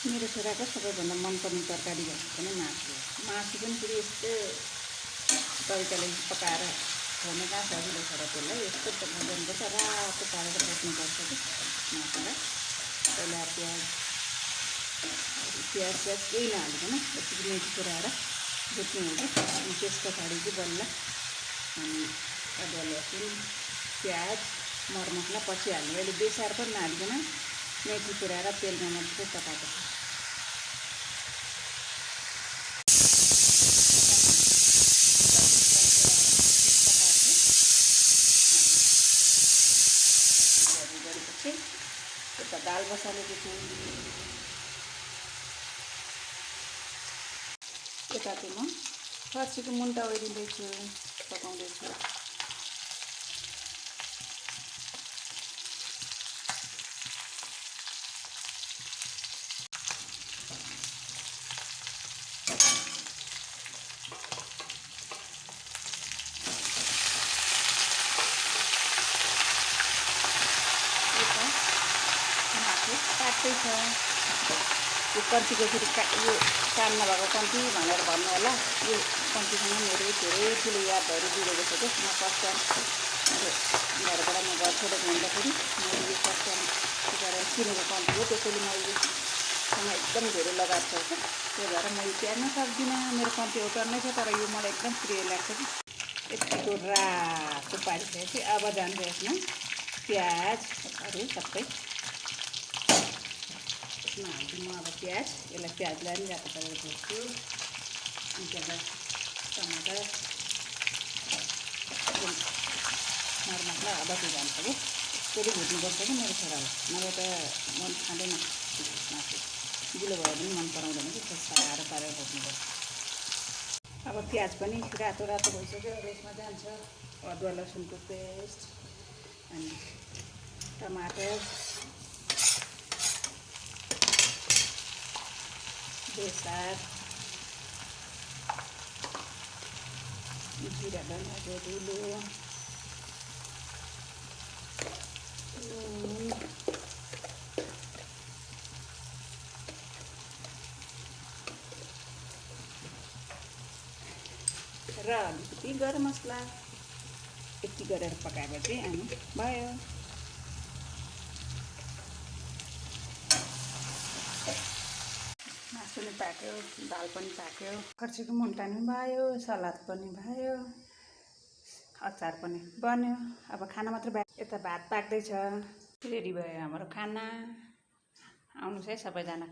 मेरो छोराको सबैभन्दा मनपर्ने तरकारी भनेको नै मासु हो। मासु पनि फेरि यस्तो तरिकाले पकाएर खुवाउनु कहाँ सजिलो छ र त्यसलाई यस्तो गर्नुपर्छ, रातो पारेर भुट्नुपर्छ कि मासुलाई। पहिला प्याज केही नहालिकन यसरी मेथी पुऱ्याएर भुट्ने हुन्छ। अनि त्यस पछाडि चाहिँ बल्ल अनि अदुवा लसुन प्याज मरमसला पछि हाल्ने। अहिले बेसार पनि नहालिकन मेथी पुऱ्याएर तेलमा मात्रै पकाएको छ। यता दाल बसालेको छु। यता चाहिँ म फर्सीको मुन्टा ओइरिँदैछु, पकाउँदैछु। काट्दैछ यो कन्चीको फेरि यो काम नभएको कन्ची भनेर भन्नु होला। यो कन्चीसँग मेरो धेरै ठुलो यादहरू जुडेको छ कि म फर्स्ट टाइम घरबाट म घर छोडेको हुँदाखेरि मैले यो फर्स्ट टाइम गरेर किनेको कन्ची हो। त्यसैले मैले योसँग एकदम धेरै लगाव छ कि त्यही भएर मैले तिहार्न सक्दिनँ। मेरो कन्ची औटर नै छ तर यो मलाई एकदम प्रिय लाग्छ कि। यतिको रातो पारिसकेपछि अब जान्छ यसमा प्याजहरू सबै हाल्छु म। अब प्याज यसलाई प्याजलाई पनि रातो पारेर भुट्छु। अनि त्यसलाई टमाटर मरमसला अदुवा जान्छ कि फेरि भुट्नुपर्छ कि मेरो छोरालाई, नभए त मन खाँदैन मासु। गिलो भयो भने मन पराउँदैन कि साह्रो पारेर भुट्नुपर्छ। अब प्याज पनि रातो रातो भइसक्यो। अब यसमा जान्छ अदुवा लसुनको पेस्ट अनि टमाटर बेसार जिरा धनियाँको धुलो नुन र अलिकति गरम मसला यति गरेर पकाएपछि अनि भयो। मासु पनि पाक्यो, दाल पनि पाक्यो, फर्सीको मुन्टा पनि भयो, सलाद पनि भयो, अचार पनि बन्यो। अब खाना मात्र बाँकी। यता भात पाक्दैछ। रेडी भयो हाम्रो खाना। आउनुहोस् है सबैजना।